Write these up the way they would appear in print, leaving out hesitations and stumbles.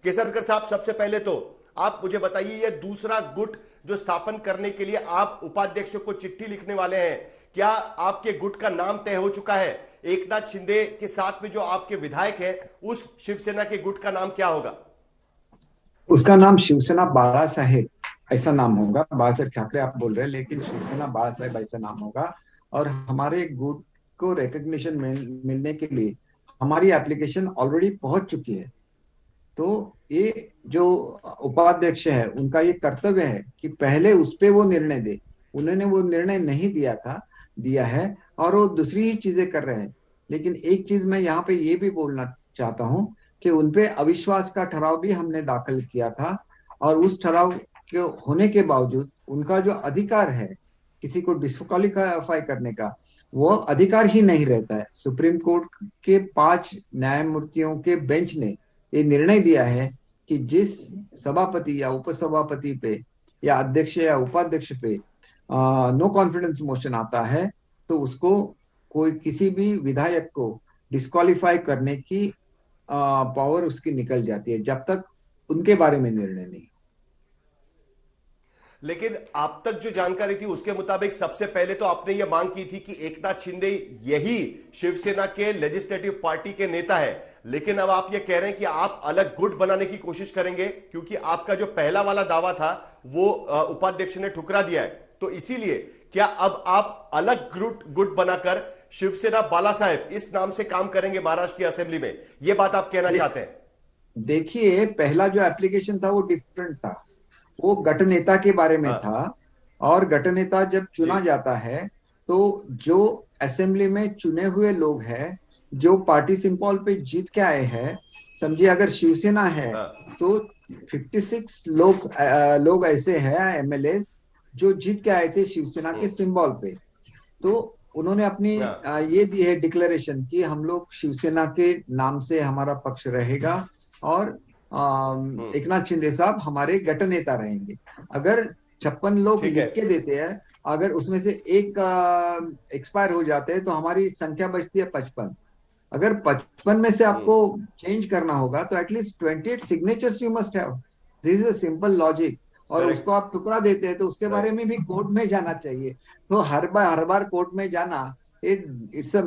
केसरकर साहब, सबसे पहले तो आप मुझे बताइए, ये दूसरा गुट जो स्थापन करने के लिए आप उपाध्यक्ष को चिट्ठी लिखने वाले हैं, क्या आपके गुट का नाम तय हो चुका है? एकनाथ शिंदे के साथ में जो आपके विधायक हैं, उस शिवसेना के गुट का नाम क्या होगा? उसका नाम शिवसेना बाला साहेब ऐसा नाम होगा। बाला साहेब ठाकरे आप बोल रहे हैं, लेकिन शिवसेना बाला साहेब ऐसा नाम होगा। और हमारे गुट को रिकग्निशन मिलने के लिए हमारी एप्लीकेशन ऑलरेडी पहुंच चुकी है। तो ये जो उपाध्यक्ष है उनका ये कर्तव्य है कि पहले उस पे वो निर्णय दे। उन्होंने वो निर्णय नहीं दिया है और वो दूसरी ही चीजें कर रहे हैं। लेकिन एक चीज मैं यहाँ पे ये भी बोलना चाहता हूँ कि उनपे अविश्वास का ठराव भी हमने दाखिल किया था, और उस ठराव के होने के बावजूद उनका जो अधिकार है किसी को डिस्क्वालीफाई करने का, वो अधिकार ही नहीं रहता है। सुप्रीम कोर्ट के 5 न्यायमूर्तियों के बेंच ने ये निर्णय दिया है कि जिस सभापति या उपसभापति पे या अध्यक्ष या उपाध्यक्ष पे नो कॉन्फिडेंस मोशन आता है, तो उसको कोई किसी भी विधायक को डिस्क्वालीफाई करने की पावर उसकी निकल जाती है, जब तक उनके बारे में निर्णय नहीं। लेकिन आप तक जो जानकारी थी उसके मुताबिक सबसे पहले तो आपने यह मांग की थी कि एकनाथ शिंदे यही शिवसेना के लेजिस्लेटिव पार्टी के नेता है, लेकिन अब आप ये कह रहे हैं कि आप अलग गुट बनाने की कोशिश करेंगे, क्योंकि आपका जो पहला वाला दावा था वो उपाध्यक्ष ने ठुकरा दिया है। तो इसीलिए क्या अब आप अलग गुट बनाकर शिवसेना बाला साहेब इस नाम से काम करेंगे महाराष्ट्र की असेंबली में, यह बात आप कहना चाहते हैं? देखिए, पहला जो एप्लीकेशन था वो डिफरेंट था। वो गठ नेता के बारे में हाँ था, और गठ नेता जब जी। चुना जाता है तो जो असेंबली में चुने हुए लोग हैं, जो पार्टी सिंबल पे जीत के आए हैं, समझिए अगर शिवसेना है हाँ तो 56 लोग ऐसे हैं एमएलए जो जीत के आए थे शिवसेना के सिंबल पे। तो उन्होंने अपनी हाँ ये दी है डिक्लेरेशन कि हम लोग शिवसेना के नाम से हमारा पक्ष रहेगा, और हम्म, एकनाथ शिंदे साहब हमारे गठ नेता रहेंगे। अगर 56 लोग ठीक है। लिख के देते हैं, अगर उसमें से एक एक्सपायर हो जाते हैं तो हमारी संख्या बचती है 55। अगर 55 में से हम्म, आपको चेंज करना होगा तो at least 28 signatures you must have. This is a simple logic. और करेक्ट। उसको आप टुकड़ा देते हैं तो उसके बारे राइट। में भी कोर्ट में जाना चाहिए। तो हर बार कोर्ट में जाना, इट्स अ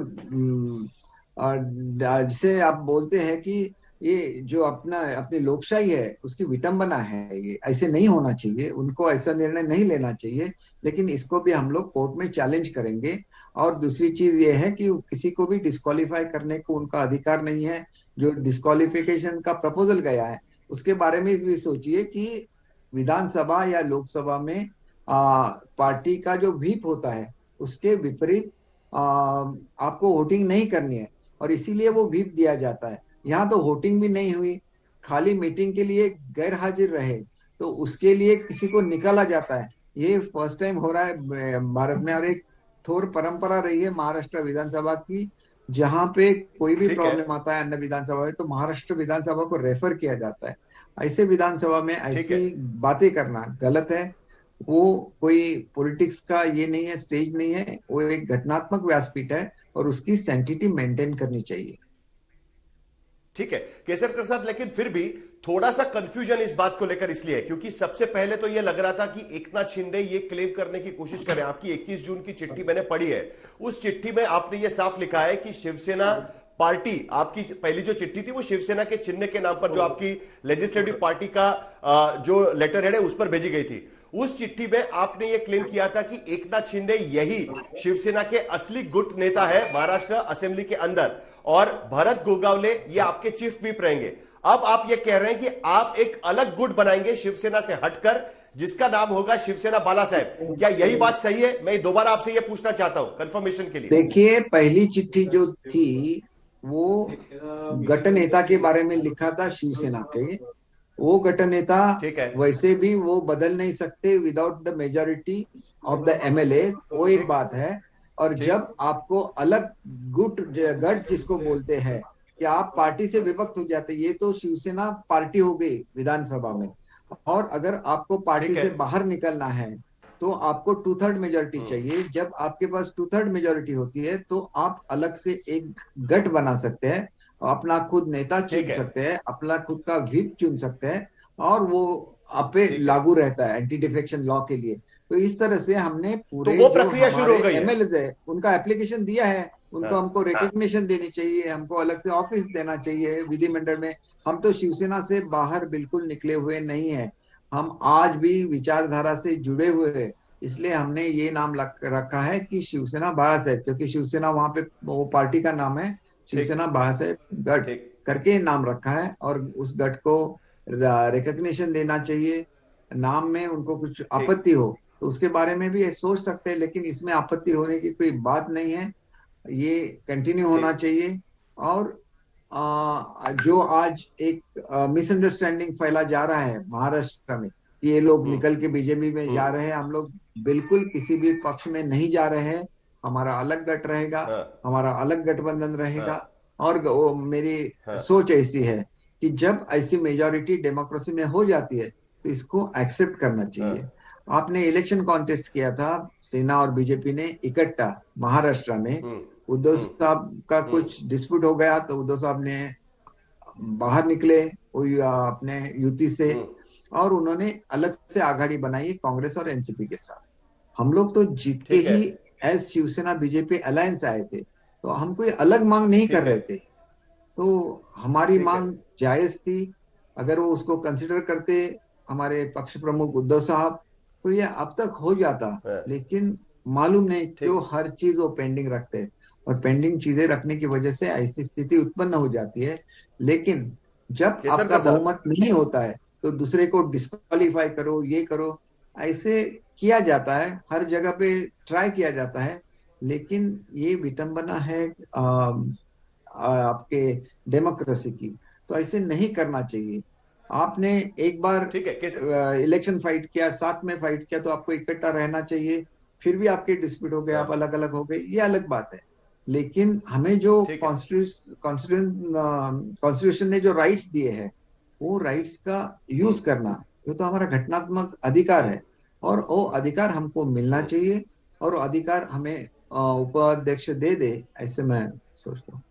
जिसे आप बोलते हैं कि ये जो अपनी लोकशाही है उसकी विटंबना है। ये ऐसे नहीं होना चाहिए, उनको ऐसा निर्णय नहीं लेना चाहिए। लेकिन इसको भी हम लोग कोर्ट में चैलेंज करेंगे। और दूसरी चीज ये है कि किसी को भी डिस्क्वालीफाई करने को उनका अधिकार नहीं है। जो डिस्क्वालिफिकेशन का प्रपोजल गया है उसके बारे में भी सोचिए कि विधानसभा या लोकसभा में पार्टी का जो व्हीप होता है उसके विपरीत आपको वोटिंग नहीं करनी है, और इसीलिए वो व्हीप दिया जाता है। यहाँ तो वोटिंग भी नहीं हुई, खाली मीटिंग के लिए गैर हाजिर रहे तो उसके लिए किसी को निकाला जाता है। ये फर्स्ट टाइम हो रहा है भारत में, और एक थोर परंपरा रही है महाराष्ट्र विधानसभा की। जहां पे कोई भी ठीक है। प्रॉब्लम आता है अन्य विधानसभा में तो महाराष्ट्र विधानसभा को रेफर किया जाता है। ऐसे विधानसभा में ठीक है। ऐसी बातें करना गलत है। वो कोई पॉलिटिक्स का ये नहीं है, स्टेज नहीं है, वो एक घटनात्मक व्यासपीठ है और उसकी सैंक्टिटी मेंटेन करनी चाहिए। ठीक है केसरकर साहब, लेकिन फिर भी थोड़ा सा कंफ्यूजन इस बात को लेकर इसलिए है क्योंकि सबसे पहले तो यह लग रहा था कि एकनाथ शिंदे ये क्लेम करने की कोशिश करें। आपकी 21 जून की चिट्ठी मैंने पढ़ी है, उस चिट्ठी में आपने ये साफ लिखा है कि शिवसेना पार्टी, आपकी पहली जो चिट्ठी थी वो शिवसेना के चिन्ह के नाम पर जो आपकी लेजिस्लेटिव पार्टी का जो लेटर हेड है उस पर भेजी गई थी। उस चिट्ठी में आपने यह क्लेम किया था कि एकनाथ शिंदे यही शिवसेना के असली गुट नेता है महाराष्ट्र असेंबली के अंदर, और भरत गोगावले ये आपके चीफ व्हिप रहेंगे। अब आप ये कह रहे हैं कि आप एक अलग गुट बनाएंगे शिवसेना से हटकर, जिसका नाम होगा शिवसेना बाला साहेब। क्या यही बात सही है? मैं दोबारा आपसे ये पूछना चाहता हूं कंफर्मेशन के लिए। देखिए, पहली चिट्ठी जो थी वो गठ नेता के बारे में लिखा था शिवसेना के। वो गठ नेता ठीक है। वैसे भी वो बदल नहीं सकते without the majority of the MLA, वो एक ठीक। बात है। और ठीक। जब आपको अलग गठ जिसको बोलते हैं कि आप पार्टी से विभक्त हो जाते, ये तो शिवसेना पार्टी हो गई विधानसभा में। और अगर आपको पार्टी ठीक है। से बाहर निकलना है तो आपको 2/3 मेजोरिटी चाहिए। जब आपके पास 2/3 मेजोरिटी होती है तो आप अलग से एक गठ बना सकते हैं। अपना खुद नेता ठीक चुन है। सकते हैं, अपना खुद का व्हिप चुन सकते हैं, और वो आप पे ठीक है, लागू रहता है एंटी डिफेक्शन लॉ के लिए। तो इस तरह से हमने तो पूरे वो जो प्रक्रिया शुरू हमारे हो गई है। एमएलए है उनका एप्लीकेशन दिया है, उनको हाँ। हमको रिकग्निशन देनी चाहिए, हमको अलग से ऑफिस देना चाहिए विधिमंडल में। हम तो शिवसेना से बाहर बिल्कुल निकले हुए नहीं है, हम आज भी विचारधारा से जुड़े हुए हैं। इसलिए हमने ये नाम रखा है कि शिवसेना बाळा साहेब, क्योंकि शिवसेना वहां पे वो पार्टी का नाम है, ठीक। शिवसेना बाळा साहेब गढ़ ठीक। करके नाम रखा है। और उस गढ़ को रिकग्निशन देना चाहिए। नाम में उनको कुछ ठीक। आपत्ति हो तो उसके बारे में भी ये सोच सकते हैं, लेकिन इसमें आपत्ति होने की कोई बात नहीं है, ये कंटिन्यू होना ठीक। चाहिए। और जो आज एक मिसअंडरस्टैंडिंग फैला जा रहा है महाराष्ट्र में कि ये लोग हम्म। निकल के बीजेपी में जा हम्म। रहे हैं, हम लोग बिल्कुल किसी भी पक्ष में नहीं जा रहे हैं। हमारा अलग गठ रहेगा, हाँ। हमारा अलग गठबंधन रहेगा। हाँ। और वो मेरी हाँ। सोच ऐसी है कि जब ऐसी मेजोरिटी डेमोक्रेसी में हो जाती है तो इसको एक्सेप्ट करना हाँ। चाहिए। आपने इलेक्शन कॉन्टेस्ट किया था, सेना और बीजेपी ने इकट्ठा महाराष्ट्र में। हम्म। उद्धव हम्म। साहब का हम्म। कुछ डिस्प्यूट हो गया तो उद्धव साहब ने बाहर निकले अपने युति से, हम्म। और उन्होंने अलग से आघाड़ी बनाई कांग्रेस और एनसीपी के साथ। हम लोग तो जीत के ठीक है। ही एज शिवसेना बीजेपी अलायंस आए थे, तो हम कोई अलग मांग नहीं कर ठीक है। रहे थे। तो हमारी ठीक है। मांग जायज थी। अगर वो उसको कंसिडर करते हमारे पक्ष प्रमुख उद्धव साहब, तो ये अब तक हो जाता। हाँ। लेकिन मालूम नहीं क्यों ठीक। हर चीज वो पेंडिंग रखते हैं, और पेंडिंग चीजें रखने की वजह से ऐसी स्थिति उत्पन्न हो जाती है। लेकिन जब आपका केसरकर साहब। बहुमत नहीं होता है तो दूसरे को डिस्क्वालीफाई करो, ये करो, ऐसे किया जाता है, हर जगह पे ट्राई किया जाता है। लेकिन ये विटंबना है आपके डेमोक्रेसी की। तो ऐसे नहीं करना चाहिए। आपने एक बार ठीक है, केसर। इलेक्शन फाइट किया, साथ में फाइट किया, तो आपको इकट्ठा रहना चाहिए। फिर भी आपके डिस्प्यूट हो गए, आप हाँ। अलग अलग हो गए, ये अलग बात है। लेकिन हमें जो ठीक है। कॉन्स्टिट्यूशन ने जो राइट्स दिए हैं, वो राइट्स का यूज करना, ये तो हमारा घटनात्मक अधिकार हम्म। है, और वो अधिकार हमको मिलना हम्म। चाहिए। और वो अधिकार हमें उपाध्यक्ष दे दे, ऐसे मैं सोचता हूँ।